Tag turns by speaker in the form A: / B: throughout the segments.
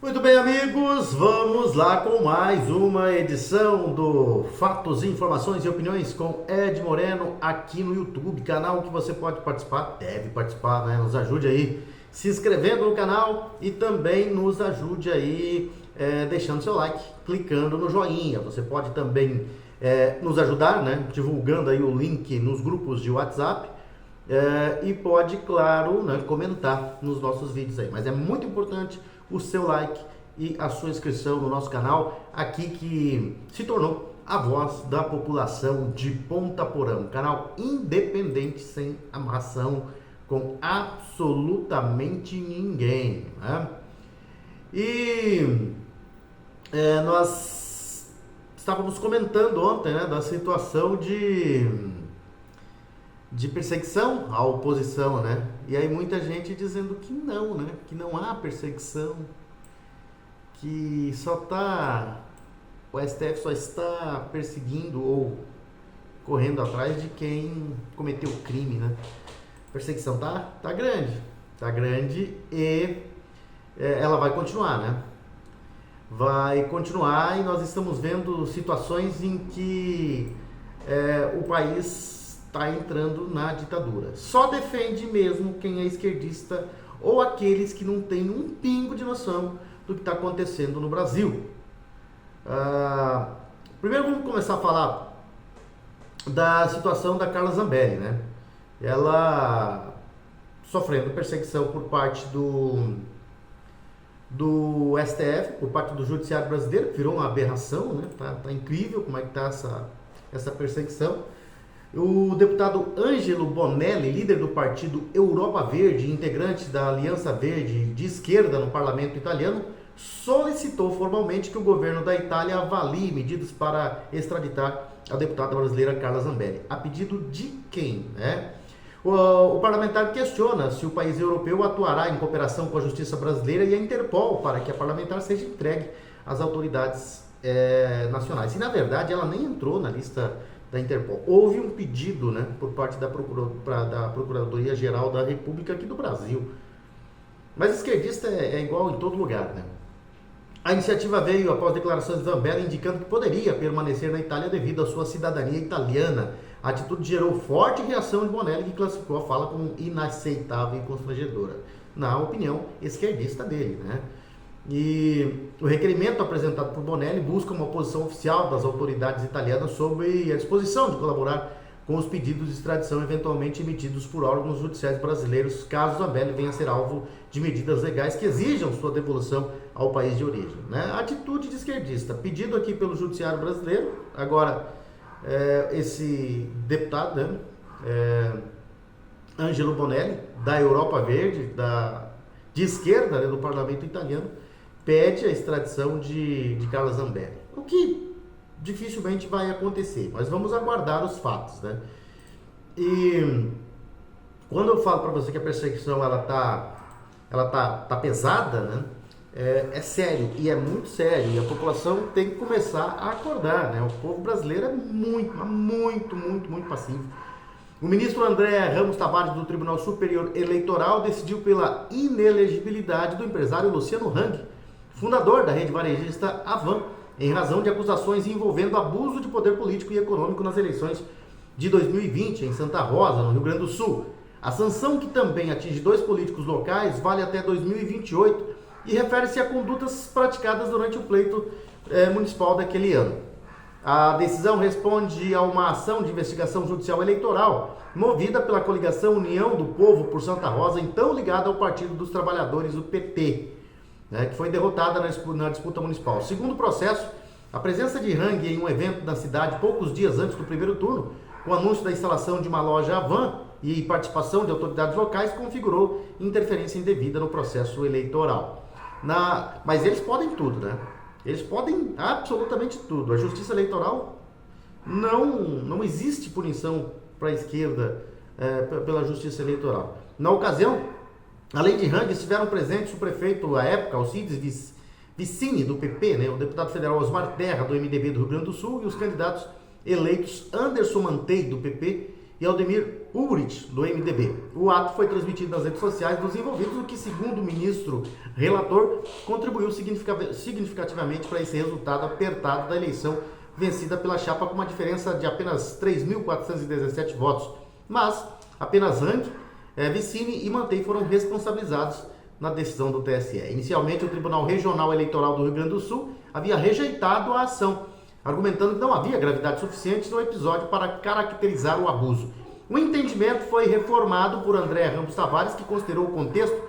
A: Muito bem, amigos, vamos lá com mais uma edição do Fatos, Informações e Opiniões com Ed Moreno aqui no YouTube, canal que você pode participar, deve participar, né? Nos ajude aí se inscrevendo no canal e também nos ajude aí deixando seu like, clicando no joinha. Você pode também nos ajudar, né? Divulgando aí o link nos grupos de WhatsApp. E pode, claro, né, comentar nos nossos vídeos aí. Mas é muito importante o seu like e a sua inscrição no nosso canal, aqui que se tornou a voz da população de Ponta Porã. Um canal independente, sem amarração com absolutamente ninguém, né? E nós estávamos comentando ontem, né, da situação de perseguição à oposição, né? E aí muita gente dizendo que não, né? Que não há perseguição, que o STF só está perseguindo ou correndo atrás de quem cometeu o crime, né? A perseguição tá grande e ela vai continuar, né? Vai continuar e nós estamos vendo situações em que o país está entrando na ditadura. Só defende mesmo quem é esquerdista ou aqueles que não têm um pingo de noção do que está acontecendo no Brasil. Primeiro vamos começar a falar da situação da Carla Zambelli, né? Ela sofrendo perseguição por parte do STF, por parte do Judiciário Brasileiro, que virou uma aberração, né? Tá incrível como é que tá essa perseguição. O deputado Ângelo Bonelli, líder do partido Europa Verde, integrante da Aliança Verde de esquerda no parlamento italiano, solicitou formalmente que o governo da Itália avalie medidas para extraditar a deputada brasileira Carla Zambelli. A pedido de quem, né? O parlamentar questiona se o país europeu atuará em cooperação com a justiça brasileira e a Interpol para que a parlamentar seja entregue às autoridades nacionais. E, na verdade, ela nem entrou na lista da Interpol. Houve um pedido, né, por parte da Procuradoria-Geral da República aqui do Brasil. Mas esquerdista é igual em todo lugar, né? A iniciativa veio após declarações de Zambelli indicando que poderia permanecer na Itália devido à sua cidadania italiana. A atitude gerou forte reação de Bonelli, que classificou a fala como inaceitável e constrangedora, na opinião esquerdista dele, né? E o requerimento apresentado por Bonelli busca uma posição oficial das autoridades italianas sobre a disposição de colaborar com os pedidos de extradição eventualmente emitidos por órgãos judiciais brasileiros, caso Zambelli venha a ser alvo de medidas legais que exijam sua devolução ao país de origem, né? Atitude de esquerdista, pedido aqui pelo Judiciário Brasileiro. Agora, esse deputado, né, Ângelo Bonelli, da Europa Verde, de esquerda, né, do parlamento italiano, pede a extradição de Carla Zambelli. O que dificilmente vai acontecer, mas vamos aguardar os fatos, né? E quando eu falo para você que a perseguição ela tá pesada, né? É sério, e é muito sério, e a população tem que começar a acordar, né? O povo brasileiro é muito passivo. O ministro André Ramos Tavares do Tribunal Superior Eleitoral decidiu pela inelegibilidade do empresário Luciano Hang, fundador da rede varejista Avan, em razão de acusações envolvendo abuso de poder político e econômico nas eleições de 2020 em Santa Rosa, no Rio Grande do Sul. A sanção, que também atinge 2 políticos locais, vale até 2028 e refere-se a condutas praticadas durante o pleito municipal daquele ano. A decisão responde a uma ação de investigação judicial eleitoral movida pela coligação União do Povo por Santa Rosa, então ligada ao Partido dos Trabalhadores, o PT, né, que foi derrotada na disputa municipal. Segundo o processo, a presença de Hang em um evento na cidade poucos dias antes do primeiro turno, com o anúncio da instalação de uma loja Avan e participação de autoridades locais, configurou interferência indevida no processo eleitoral. Mas eles podem tudo, né? Eles podem absolutamente tudo. A justiça eleitoral não existe punição para a esquerda pela justiça eleitoral. Na ocasião, além de Hang, estiveram presentes o prefeito à época, Alcides Vicini, do PP, né? O deputado federal Osmar Terra, do MDB do Rio Grande do Sul, e os candidatos eleitos Anderson Mantei, do PP, e Aldemir Ulrich, do MDB. O ato foi transmitido nas redes sociais dos envolvidos, o que, segundo o ministro relator, contribuiu significativamente para esse resultado apertado da eleição vencida pela chapa com uma diferença de apenas 3.417 votos. Mas apenas Hang, Vicini e Mantei foram responsabilizados na decisão do TSE. Inicialmente, o Tribunal Regional Eleitoral do Rio Grande do Sul havia rejeitado a ação, argumentando que não havia gravidade suficiente no episódio para caracterizar o abuso. O entendimento foi reformado por André Ramos Tavares, que considerou o contexto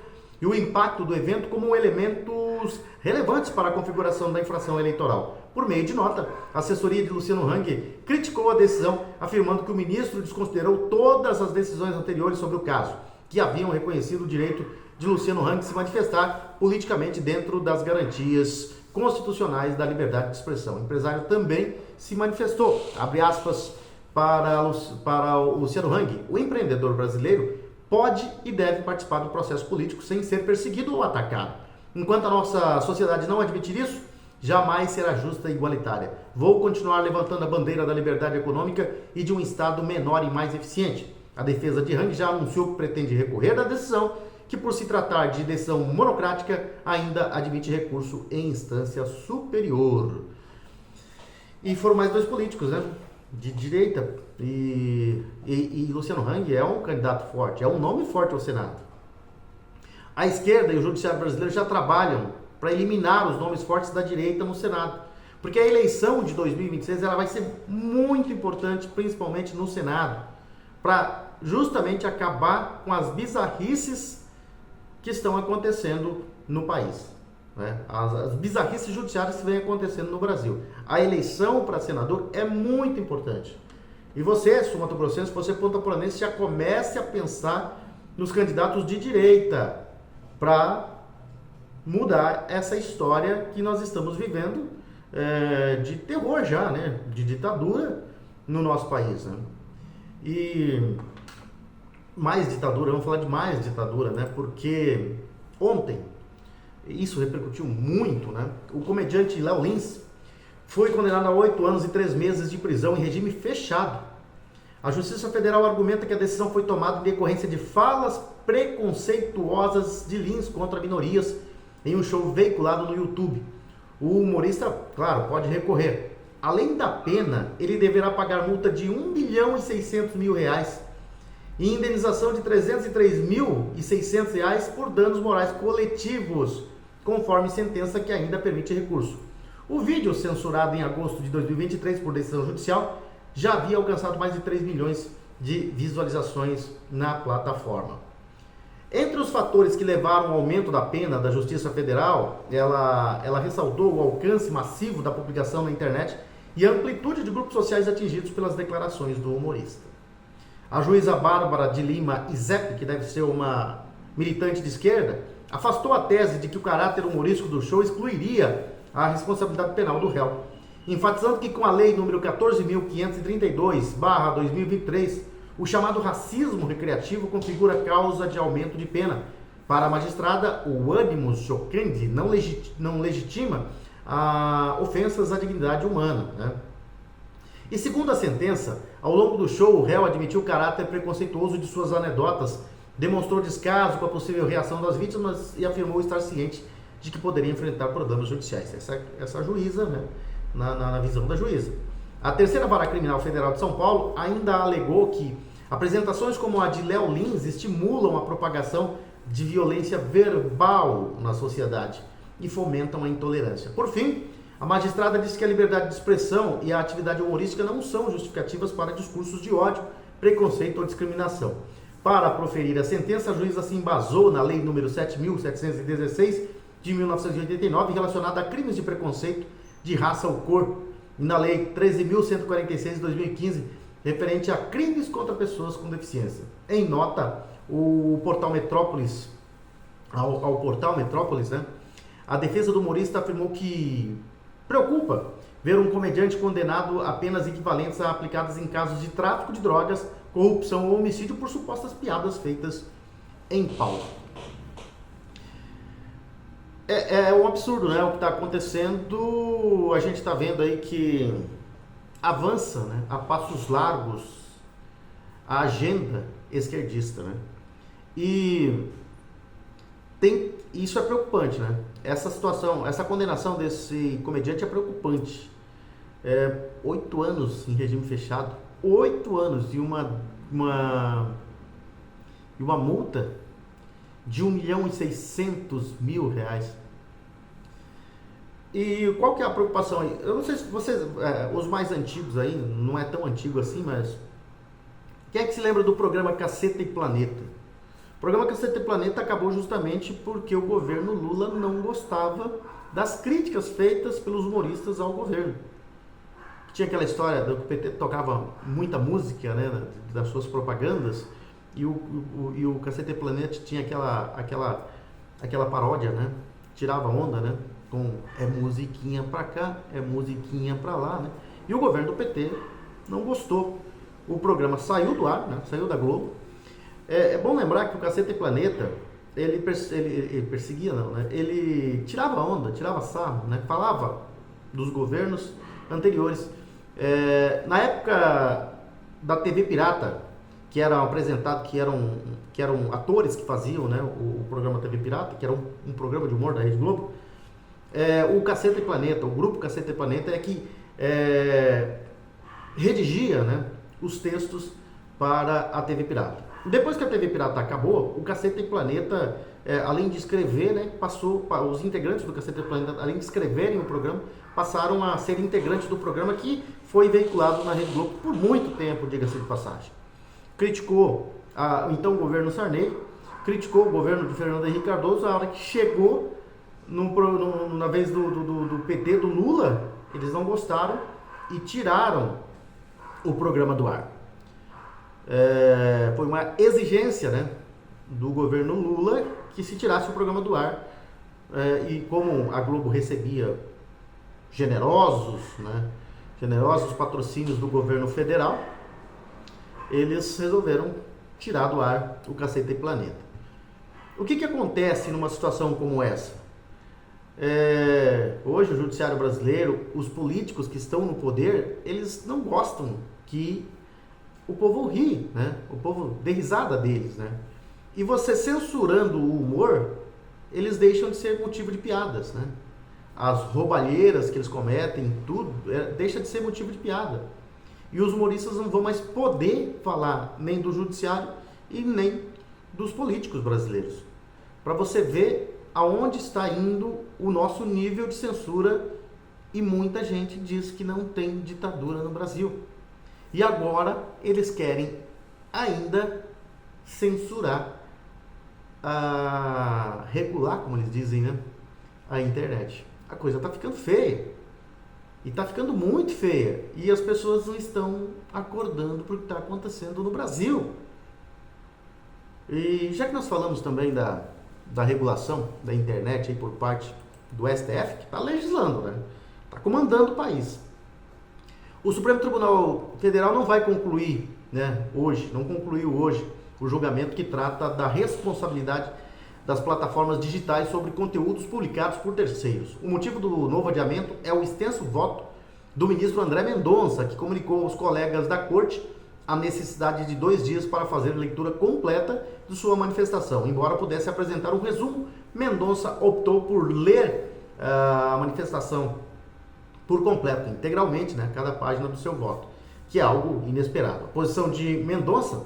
A: e o impacto do evento como elementos relevantes para a configuração da infração eleitoral. Por meio de nota, a assessoria de Luciano Hang criticou a decisão, afirmando que o ministro desconsiderou todas as decisões anteriores sobre o caso, que haviam reconhecido o direito de Luciano Hang se manifestar politicamente dentro das garantias constitucionais da liberdade de expressão. O empresário também se manifestou, abre aspas, para o Luciano Hang: o empreendedor brasileiro pode e deve participar do processo político sem ser perseguido ou atacado. Enquanto a nossa sociedade não admitir isso, jamais será justa e igualitária. Vou continuar levantando a bandeira da liberdade econômica e de um Estado menor e mais eficiente. A defesa de Hang já anunciou que pretende recorrer da decisão, que, por se tratar de decisão monocrática, ainda admite recurso em instância superior. E foram mais dois políticos, né? De direita. E Luciano Hang é um candidato forte, é um nome forte ao Senado. A esquerda e o judiciário brasileiro já trabalham para eliminar os nomes fortes da direita no Senado. Porque a eleição de 2026 ela vai ser muito importante, principalmente no Senado, para justamente acabar com as bizarrices que estão acontecendo no país, né? As bizarrices judiciárias que vêm acontecendo no Brasil. A eleição para senador é muito importante. E você, sul-mato-grossense, você pontaporanense, já comece a pensar nos candidatos de direita para mudar essa história que nós estamos vivendo de terror já, né? De ditadura no nosso país, né? E mais ditadura, vamos falar de mais ditadura, né? Porque ontem, isso repercutiu muito, né? O comediante Léo Lins foi condenado a 8 anos e 3 meses de prisão em regime fechado. A Justiça Federal argumenta que a decisão foi tomada em decorrência de falas preconceituosas de Lins contra minorias em um show veiculado no YouTube. O humorista, claro, pode recorrer. Além da pena, ele deverá pagar multa de R$1.600.000 e indenização de R$303.600 por danos morais coletivos, conforme sentença que ainda permite recurso. O vídeo, censurado em agosto de 2023 por decisão judicial, já havia alcançado mais de 3 milhões de visualizações na plataforma. Entre os fatores que levaram ao aumento da pena da Justiça Federal, ela ressaltou o alcance massivo da publicação na internet e a amplitude de grupos sociais atingidos pelas declarações do humorista. A juíza Bárbara de Lima Izep, que deve ser uma militante de esquerda, afastou a tese de que o caráter humorístico do show excluiria a responsabilidade penal do réu, enfatizando que com a lei número 14.532/2023, o chamado racismo recreativo configura causa de aumento de pena. Para a magistrada, o ânimo chocante não legitima ofensas à dignidade humana, né? E segundo a sentença, ao longo do show, o réu admitiu o caráter preconceituoso de suas anedotas, demonstrou descaso com a possível reação das vítimas e afirmou estar ciente de que poderia enfrentar problemas judiciais. Essa juíza, né, na visão da juíza. A terceira vara criminal federal de São Paulo ainda alegou que apresentações como a de Léo Lins estimulam a propagação de violência verbal na sociedade e fomentam a intolerância. Por fim, a magistrada disse que a liberdade de expressão e a atividade humorística não são justificativas para discursos de ódio, preconceito ou discriminação. Para proferir a sentença, a juíza se embasou na Lei nº 7.716 de 1989, relacionada a crimes de preconceito de raça ou cor, e na Lei 13.146 de 2015, referente a crimes contra pessoas com deficiência. Em nota, o portal Metrópolis, ao portal Metrópolis, né, a defesa do humorista afirmou que preocupa ver um comediante condenado a penas equivalentes a aplicadas em casos de tráfico de drogas, corrupção ou homicídio por supostas piadas feitas em palco. É um absurdo, né? O que está acontecendo, a gente está vendo aí que avança, né, a passos largos a agenda esquerdista, né? E isso é preocupante, né? Essa situação, essa condenação desse comediante é preocupante. 8 anos em regime fechado, 8 anos e uma multa de R$ 1.600.000. E qual que é a preocupação aí? Eu não sei se vocês, os mais antigos aí, não é tão antigo assim, mas quem é que se lembra do programa Caceta e Planeta? O programa Caceta e Planeta acabou justamente porque o governo Lula não gostava das críticas feitas pelos humoristas ao governo. Tinha aquela história do que o PT tocava muita música, né, das suas propagandas, e o Cacete Planeta tinha aquela paródia, né, tirava onda, né, com musiquinha pra cá, musiquinha pra lá, né, e o governo do PT não gostou. O programa saiu do ar, né, saiu da Globo. É bom lembrar que o Cacete Planeta, ele perseguia, não, né, ele tirava onda, tirava sarro, né, falava dos governos anteriores. Na época da TV Pirata, que eram apresentados, que eram atores que faziam, né, o programa TV Pirata, que era um programa de humor da Rede Globo, o Cacete Planeta, o grupo Cacete Planeta é que redigia, né, os textos para a TV Pirata. Depois que a TV Pirata acabou, o Cacete Planeta, além de escrever, né, os integrantes do Cacete Planeta, além de escreverem o programa, passaram a ser integrantes do programa, que foi veiculado na Rede Globo por muito tempo, diga-se de passagem. Criticou então o governo Sarney, criticou o governo de Fernando Henrique Cardoso. A hora que chegou na vez do PT, do Lula, eles não gostaram e tiraram o programa do ar. Foi uma exigência, né, do governo Lula que se tirasse o programa do ar. E como a Globo recebia generosos patrocínios do governo federal, eles resolveram tirar do ar o Cacete Planeta. O que acontece numa situação como essa? Hoje o judiciário brasileiro, os políticos que estão no poder, eles não gostam que o povo ri, né? O povo dê risada deles, né? E você censurando o humor, eles deixam de ser motivo de piadas, né? As roubalheiras que eles cometem, tudo, deixa de ser motivo de piada. E os humoristas não vão mais poder falar nem do judiciário e nem dos políticos brasileiros. Para você ver aonde está indo o nosso nível de censura, e muita gente diz que não tem ditadura no Brasil. E agora eles querem ainda censurar, regular, como eles dizem, né, a internet. A coisa está ficando feia. E está ficando muito feia. E as pessoas não estão acordando para o que está acontecendo no Brasil. E já que nós falamos também da regulação da internet aí por parte do STF, que está legislando, né? Está comandando o país. O Supremo Tribunal Federal não vai concluir, né, não concluiu hoje o julgamento que trata da responsabilidade das plataformas digitais sobre conteúdos publicados por terceiros. O motivo do novo adiamento é o extenso voto do ministro André Mendonça, que comunicou aos colegas da corte a necessidade de 2 dias para fazer a leitura completa de sua manifestação. Embora pudesse apresentar um resumo, Mendonça optou por ler a manifestação por completo, integralmente, né, cada página do seu voto, que é algo inesperado. A posição de Mendonça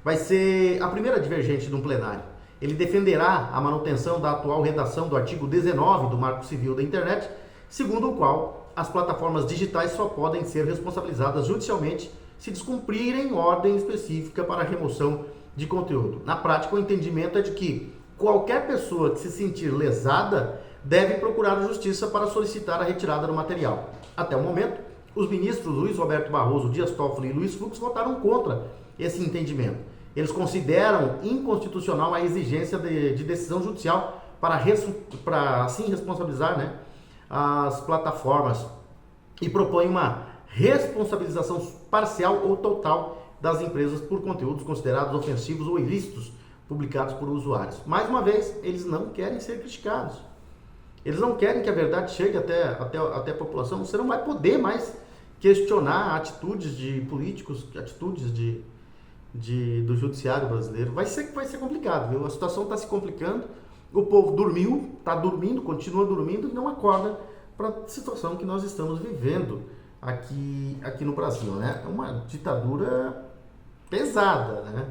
A: vai ser a primeira divergente no plenário. Ele defenderá a manutenção da atual redação do artigo 19 do Marco Civil da Internet, segundo o qual as plataformas digitais só podem ser responsabilizadas judicialmente se descumprirem ordem específica para a remoção de conteúdo. Na prática, o entendimento é de que qualquer pessoa que se sentir lesada deve procurar a justiça para solicitar a retirada do material. Até o momento, os ministros Luiz Roberto Barroso, Dias Toffoli e Luiz Fux votaram contra esse entendimento. Eles consideram inconstitucional a exigência de decisão judicial para assim responsabilizar, né, as plataformas, e propõem uma responsabilização parcial ou total das empresas por conteúdos considerados ofensivos ou ilícitos publicados por usuários. Mais uma vez, eles não querem ser criticados. Eles não querem que a verdade chegue até a população. Você não vai poder mais questionar atitudes de políticos, atitudes de do judiciário brasileiro. Vai ser complicado, viu? A situação está se complicando, o povo está dormindo, continua dormindo e não acorda para a situação que nós estamos vivendo aqui no Brasil, né? É uma ditadura pesada, né?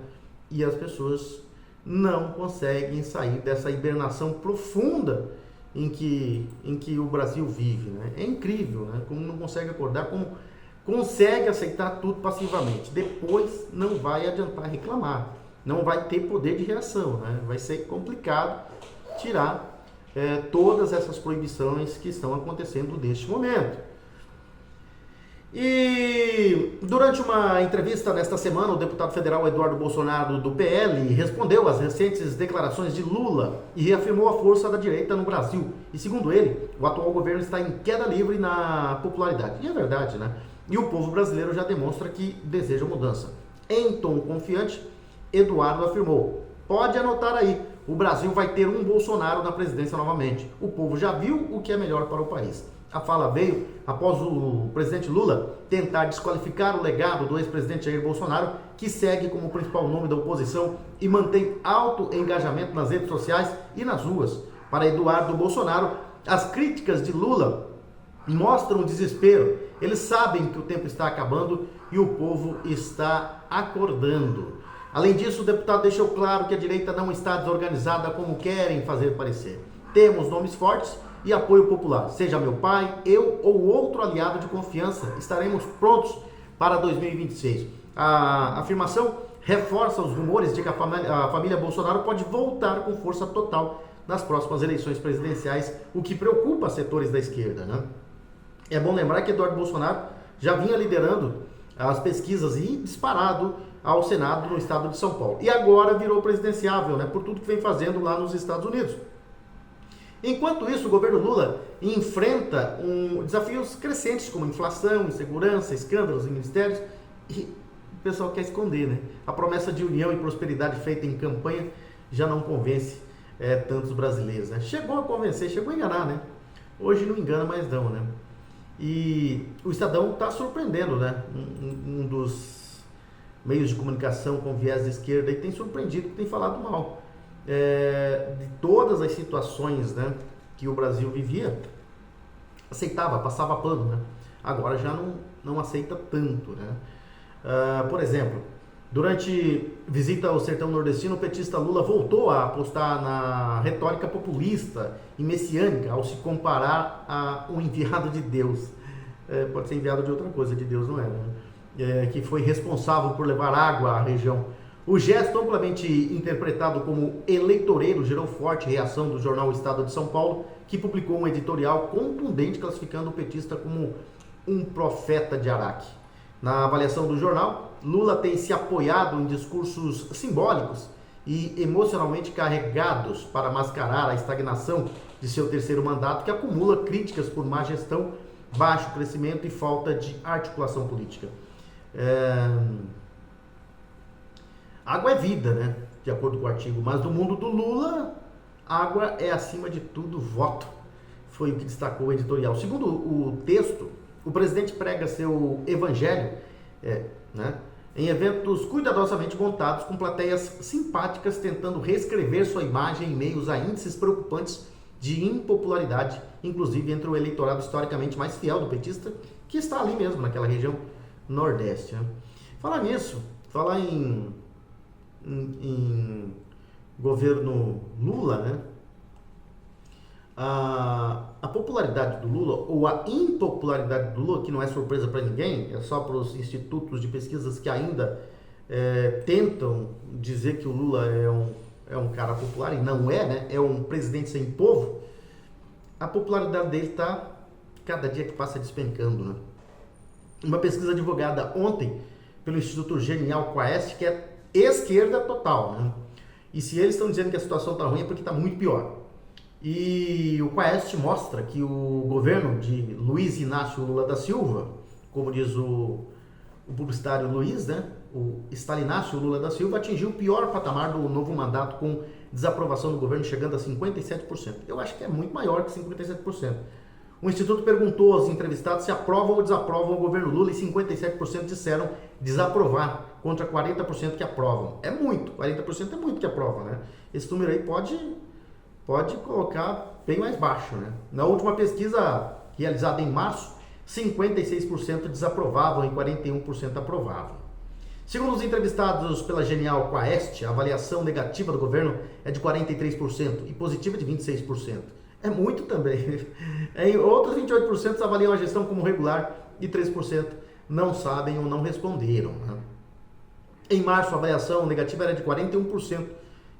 A: E as pessoas não conseguem sair dessa hibernação profunda em que o Brasil vive, né? É incrível, né? Como não consegue acordar, como consegue aceitar tudo passivamente. Depois não vai adiantar reclamar, não vai ter poder de reação, né? Vai ser complicado tirar todas essas proibições que estão acontecendo neste momento. E durante uma entrevista nesta semana, o deputado federal Eduardo Bolsonaro, do PL, respondeu às recentes declarações de Lula e reafirmou a força da direita no Brasil. E segundo ele, o atual governo está em queda livre na popularidade. E é verdade, né? E o povo brasileiro já demonstra que deseja mudança. Em tom confiante, Eduardo afirmou: pode anotar aí, o Brasil vai ter um Bolsonaro na presidência novamente. O povo já viu o que é melhor para o país. A fala veio após o presidente Lula tentar desqualificar o legado do ex-presidente Jair Bolsonaro, que segue como principal nome da oposição e mantém alto engajamento nas redes sociais e nas ruas. Para Eduardo Bolsonaro, as críticas de Lula mostram desespero. Eles sabem que o tempo está acabando e o povo está acordando. Além disso, o deputado deixou claro que a direita não está desorganizada como querem fazer parecer. Temos nomes fortes e apoio popular. Seja meu pai, eu ou outro aliado de confiança, estaremos prontos para 2026. A afirmação reforça os rumores de que a família Bolsonaro pode voltar com força total nas próximas eleições presidenciais, o que preocupa setores da esquerda, né? É bom lembrar que Eduardo Bolsonaro já vinha liderando as pesquisas e disparado ao Senado no estado de São Paulo. E agora virou presidenciável, né, por tudo que vem fazendo lá nos Estados Unidos. Enquanto isso, o governo Lula enfrenta desafios crescentes como inflação, insegurança, escândalos em ministérios, e o pessoal quer esconder, né? A promessa de união e prosperidade feita em campanha já não convence tantos brasileiros, né? Chegou a convencer, chegou a enganar, né? Hoje não engana mais não, né? E o Estadão está surpreendendo, né? Um dos meios de comunicação com viés de esquerda e tem surpreendido, tem falado mal de todas as situações, né, que o Brasil vivia, aceitava, passava pano, né? Agora já não aceita tanto, né? Por exemplo, durante visita ao sertão nordestino, o petista Lula voltou a apostar na retórica populista e messiânica ao se comparar a um enviado de Deus. Pode ser enviado de outra coisa, de Deus não é, né? Que foi responsável por levar água à região. O gesto, amplamente interpretado como eleitoreiro, gerou forte reação do jornal Estado de São Paulo, que publicou um editorial contundente classificando o petista como um profeta de Araque. Na avaliação do jornal, Lula tem se apoiado em discursos simbólicos e emocionalmente carregados para mascarar a estagnação de seu terceiro mandato, que acumula críticas por má gestão, baixo crescimento e falta de articulação política. Água é vida, né? De acordo com o artigo, mas no mundo do Lula, água é acima de tudo voto. Foi o que destacou o editorial. Segundo o texto, o presidente prega seu evangelho, né, em eventos cuidadosamente montados com plateias simpáticas, tentando reescrever sua imagem em meios a índices preocupantes de impopularidade, inclusive entre o eleitorado historicamente mais fiel do petista, que está ali mesmo, naquela região nordeste, né? Falar nisso, falar em governo Lula, né? A popularidade do Lula, ou a impopularidade do Lula, que não é surpresa para ninguém, é só para os institutos de pesquisas que ainda tentam dizer que o Lula é um cara popular, e não é, né? É um presidente sem povo. A popularidade dele está, cada dia que passa, despencando, né? Uma pesquisa divulgada ontem pelo Instituto Genial Quaest, que é esquerda total, né? E se eles estão dizendo que a situação está ruim, é porque está muito pior. E o Quaest mostra que o governo de Luiz Inácio Lula da Silva, como diz o publicitário Luiz, né? O Stalinácio Lula da Silva atingiu o pior patamar do novo mandato, com desaprovação do governo chegando a 57%. Eu acho que é muito maior que 57%. O Instituto perguntou aos entrevistados se aprovam ou desaprovam o governo Lula e 57% disseram desaprovar. contra 40% que aprovam. É muito, 40% é muito que aprovam, né? Esse número aí pode colocar bem mais baixo, né? Na última pesquisa realizada em março, 56% desaprovavam e 41% aprovavam. Segundo os entrevistados pela Genial Quaest, a avaliação negativa do governo é de 43% e positiva de 26%. É muito também. Em outros 28% avaliam a gestão como regular e 3% não sabem ou não responderam, né? Em março, a avaliação negativa era de 41%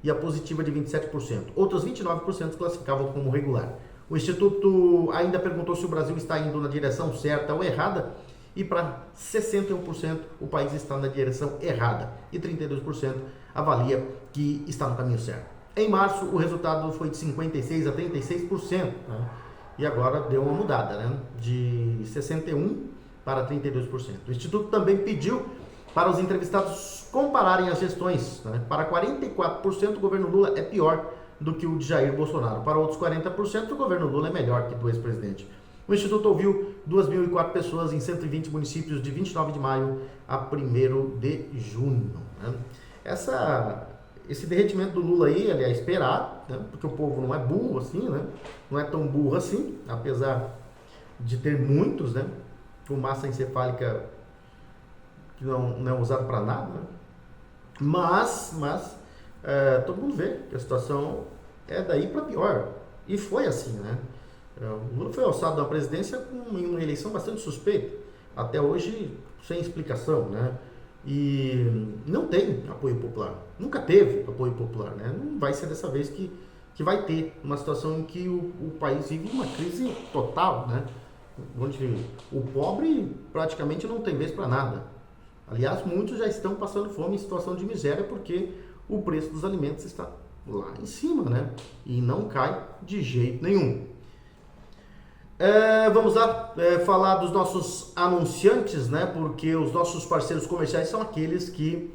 A: e a positiva de 27%. Outros 29% classificavam como regular. O Instituto ainda perguntou se o Brasil está indo na direção certa ou errada, e para 61% o país está na direção errada e 32% avalia que está no caminho certo. Em março, o resultado foi de 56% a 36%, né? E agora deu uma mudada, né? De 61% para 32%. O Instituto também pediu para os entrevistados compararem as gestões, né? Para 44%, o governo Lula é pior do que o de Jair Bolsonaro. Para outros 40%, o governo Lula é melhor que do ex-presidente. O Instituto ouviu 2.004 pessoas em 120 municípios de 29 de maio a 1º de junho. Né? Esse derretimento do Lula aí, ele é esperado, né? Porque o povo não é burro assim, né? Não é tão burro assim, apesar de ter muitos, né? Com massa encefálica que não é usado para nada, né? Mas todo mundo vê que a situação é daí para pior. E foi assim, né? O Lula foi alçado da presidência em uma eleição bastante suspeita, até hoje sem explicação, né? E não tem apoio popular, nunca teve apoio popular, né? Não vai ser dessa vez que vai ter uma situação em que o país vive uma crise total, né? Onde o pobre praticamente não tem vez para nada. Aliás, muitos já estão passando fome em situação de miséria porque o preço dos alimentos está lá em cima, né? E não cai de jeito nenhum. Vamos lá falar dos nossos anunciantes, né? Porque os nossos parceiros comerciais são aqueles que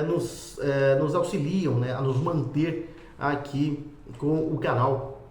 A: nos auxiliam, né? A nos manter aqui com o canal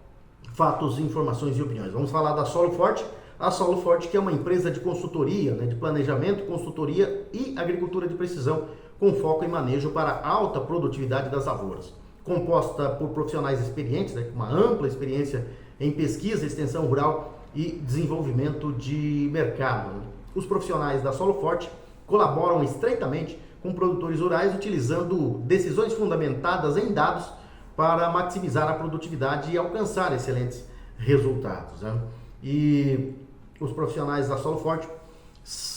A: Fatos, Informações e Opiniões. Vamos falar da Solo Forte. A Solo Forte, que é uma empresa de consultoria, né? De planejamento, consultoria e agricultura de precisão, com foco em manejo para alta produtividade das lavouras. Composta por profissionais experientes, né? Com uma ampla experiência em pesquisa, extensão rural e desenvolvimento de mercado. Os profissionais da Solo Forte colaboram estreitamente com produtores rurais, utilizando decisões fundamentadas em dados para maximizar a produtividade e alcançar excelentes resultados, né? E os profissionais da Solo Forte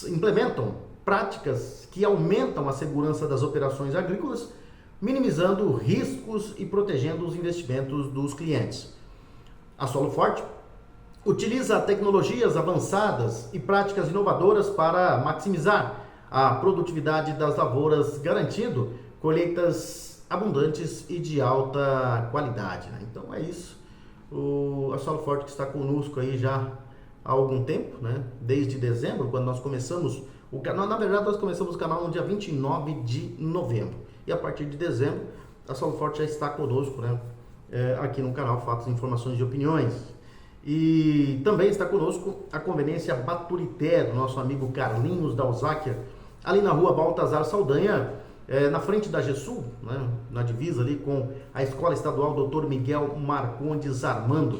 A: implementam práticas que aumentam a segurança das operações agrícolas, minimizando riscos e protegendo os investimentos dos clientes. A Solo Forte utiliza tecnologias avançadas e práticas inovadoras para maximizar a produtividade das lavouras, garantindo colheitas abundantes e de alta qualidade, né? Então é isso. A Solo Forte que está conosco aí já há algum tempo, né? Desde dezembro, quando nós começamos o canal. Na verdade, nós começamos o canal no dia 29 de novembro. E a partir de dezembro, a Solo Forte já está conosco, né? Aqui no canal Fatos, Informações e Opiniões. E também está conosco a Conveniência Baturité, do nosso amigo Carlinhos Dalzáquia, ali na rua Baltazar Saldanha, na frente da GESUL, né, na divisa ali com a Escola Estadual Dr. Miguel Marcondes Armando.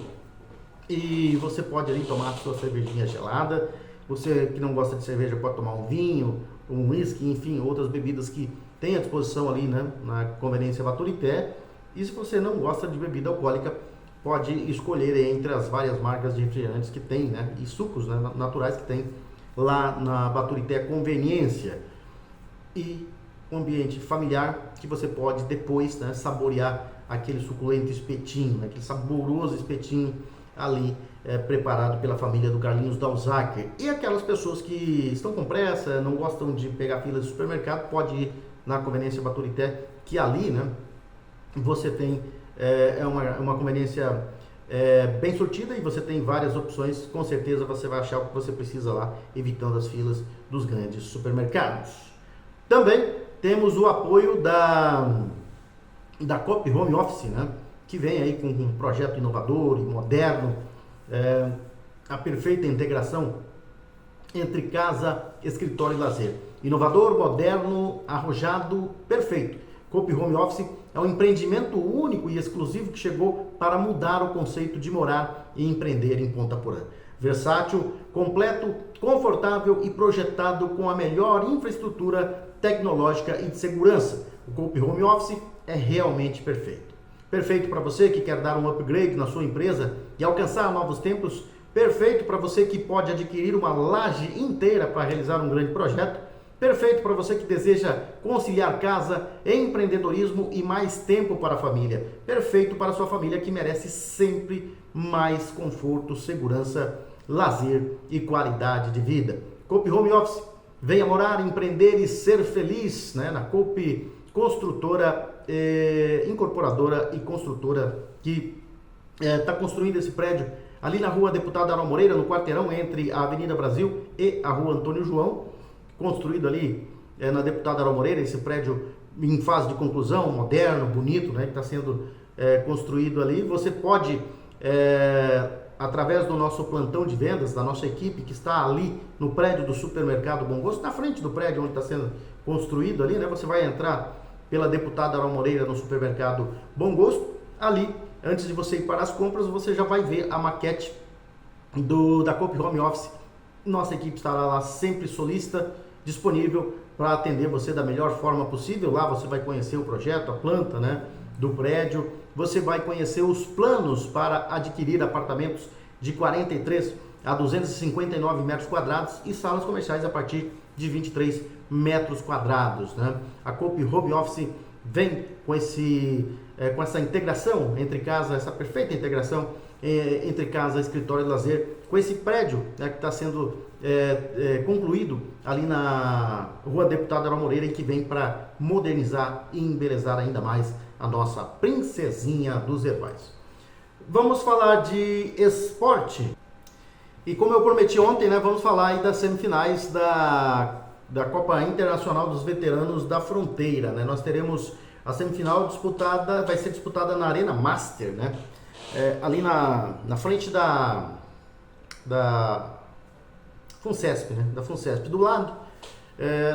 A: E você pode ali tomar a sua cervejinha gelada. Você que não gosta de cerveja pode tomar um vinho, um whisky, enfim, outras bebidas que tem à disposição ali, né, na Conveniência Baturité. E se você não gosta de bebida alcoólica, pode escolher entre as várias marcas de refrigerantes que tem, né, e sucos, né, naturais que tem lá na Baturité Conveniência. E um ambiente familiar que você pode depois, né, saborear aquele suculento espetinho, né, aquele saboroso espetinho ali preparado pela família do Carlinhos Dalzáquia. E aquelas pessoas que estão com pressa, não gostam de pegar fila de supermercado, pode ir na Conveniência Baturité, que ali, né, você tem uma conveniência bem sortida e você tem várias opções. Com certeza você vai achar o que você precisa lá, evitando as filas dos grandes supermercados. Também temos o apoio da Coop Home Office, né, que vem aí com um projeto inovador e moderno, a perfeita integração entre casa, escritório e lazer. Inovador, moderno, arrojado, perfeito. Coop Home Office é um empreendimento único e exclusivo que chegou para mudar o conceito de morar e empreender em Ponta Porã. Versátil, completo, confortável e projetado com a melhor infraestrutura tecnológica e de segurança. O Coop Home Office é realmente perfeito. Perfeito para você que quer dar um upgrade na sua empresa e alcançar novos tempos. Perfeito para você que pode adquirir uma laje inteira para realizar um grande projeto. Perfeito para você que deseja conciliar casa, empreendedorismo e mais tempo para a família. Perfeito para a sua família que merece sempre mais conforto, segurança, lazer e qualidade de vida. Coop Home Office, venha morar, empreender e ser feliz, né? Na Coop Construtora, incorporadora e construtora que está construindo esse prédio ali na rua Deputado Aron Moreira, no quarteirão entre a Avenida Brasil e a rua Antônio João. Construído ali na Deputada Aron Moreira, esse prédio em fase de conclusão, moderno, bonito, né, que está sendo construído ali. Você pode, através do nosso plantão de vendas, da nossa equipe que está ali no prédio do supermercado Bom Gosto, na frente do prédio onde está sendo construído ali, né, você vai entrar pela Deputada Aron Moreira no supermercado Bom Gosto. Ali, antes de você ir para as compras, você já vai ver a maquete da Coop Home Office. Nossa equipe estará lá sempre solícita, disponível para atender você da melhor forma possível. Lá você vai conhecer o projeto, a planta, né, do prédio. Você vai conhecer os planos para adquirir apartamentos de 43 a 259 metros quadrados e salas comerciais a partir de 23 metros quadrados, né? A Coop Home Office vem com essa integração entre casa, essa perfeita integração entre casa, escritório e lazer, com esse prédio, né, que está sendo concluído ali na rua Deputado Aron Moreira e que vem para modernizar e embelezar ainda mais a nossa princesinha dos heróis. Vamos falar de esporte. E como eu prometi ontem, né, vamos falar aí das semifinais da Copa Internacional dos Veteranos da Fronteira, né? Nós teremos a semifinal disputada, vai ser disputada na Arena Master, né? Ali na frente da FUNCESP, né? Da FUNCESP, do lado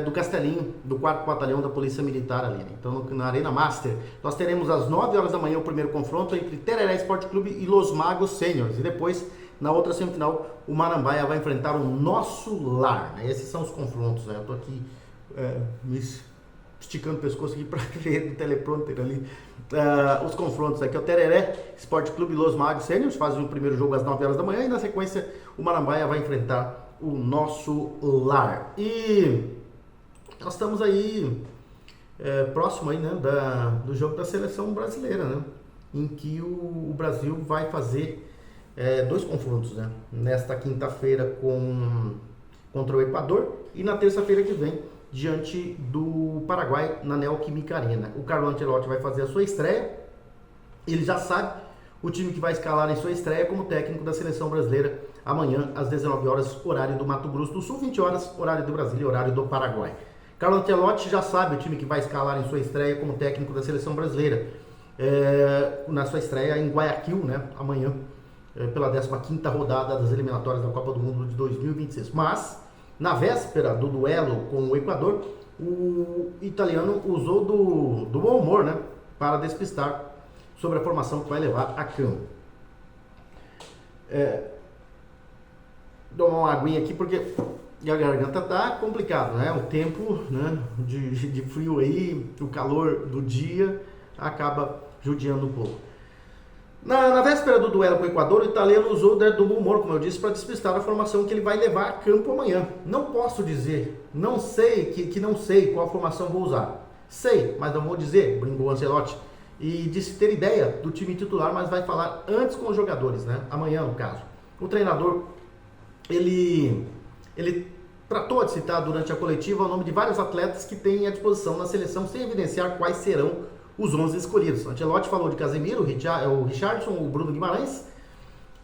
A: do Castelinho, do 4º Batalhão da Polícia Militar ali, né? Então, na Arena Master, nós teremos às 9 horas da manhã o primeiro confronto entre Tereré Esporte Clube e Los Magos Seniors. E depois, na outra semifinal, o Marambaia vai enfrentar o Nosso Lar, né? Esses são os confrontos, né? Eu tô aqui me esticando o pescoço aqui para ver no teleprompter ali os confrontos aqui. O Tereré Esporte Clube e Los Magos Seniors fazem o primeiro jogo às 9 horas da manhã e na sequência o Marambaia vai enfrentar o Nosso Lar. E nós estamos aí próximo aí, né, do jogo da seleção brasileira, né, em que o Brasil vai fazer 2 confrontos, né, nesta quinta-feira contra o Equador e na terça-feira que vem diante do Paraguai na Neoquímica Arena. O Carlo Ancelotti vai fazer a sua estreia. Ele já sabe o time que vai escalar em sua estreia como técnico da seleção brasileira amanhã às 19 horas, horário do Mato Grosso do Sul, 20 horas, horário do Brasil e horário do Paraguai. Carlo Ancelotti já sabe o time que vai escalar em sua estreia como técnico da seleção brasileira na sua estreia em Guayaquil, né, amanhã, pela 15ª rodada das eliminatórias da Copa do Mundo de 2026. Mas na véspera do duelo com o Equador, o italiano usou do bom humor, né, para despistar sobre a formação que vai levar a campo. Dou uma aguinha aqui porque a garganta tá complicado, né? O tempo, né, de frio aí, o calor do dia acaba judiando um pouco. Na véspera do duelo com o Equador, o italiano usou do bom humor, como eu disse, para despistar a formação que ele vai levar a campo amanhã. Não posso dizer, não sei, que não sei qual formação vou usar. Sei, mas não vou dizer, brincou o Ancelotti. E disse ter ideia do time titular, mas vai falar antes com os jogadores, né? Amanhã, no caso. O treinador, ele tratou de citar durante a coletiva o nome de vários atletas que têm à disposição na seleção, sem evidenciar quais serão os 11 escolhidos. Ancelotti falou de Casemiro, o Richardson, o Bruno Guimarães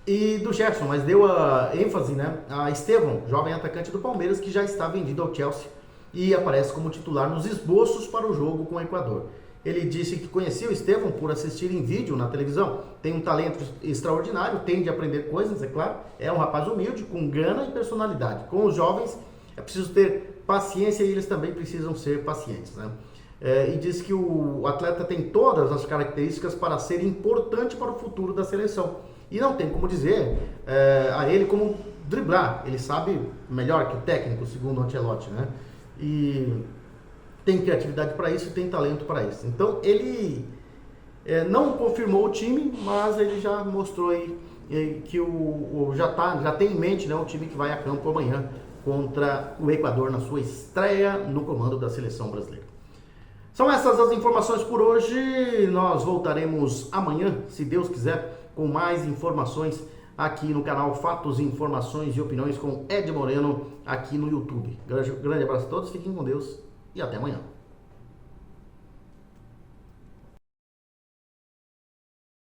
A: e do Gerson, mas deu a ênfase, né, a Estevão, jovem atacante do Palmeiras, que já está vendido ao Chelsea e aparece como titular nos esboços para o jogo com o Equador. Ele disse que conhecia o Estevão por assistir em vídeo na televisão. Tem um talento extraordinário, tende a aprender coisas, é claro. É um rapaz humilde, com gana e personalidade. Com os jovens, É preciso ter paciência e eles também precisam ser pacientes, né? E diz que o atleta tem todas as características para ser importante para o futuro da seleção. E não tem como dizer a ele como driblar. Ele sabe melhor que o técnico, segundo o Ancelotti, né? E tem criatividade para isso e tem talento para isso. Então ele não confirmou o time, mas ele já mostrou aí que já tem em mente, né, o time que vai a campo amanhã contra o Equador na sua estreia no comando da seleção brasileira. São essas as informações por hoje. Nós voltaremos amanhã, se Deus quiser, com mais informações aqui no canal Fatos, Informações e Opiniões com Ed Moreno aqui no YouTube. Grande abraço a todos, fiquem com Deus e até amanhã.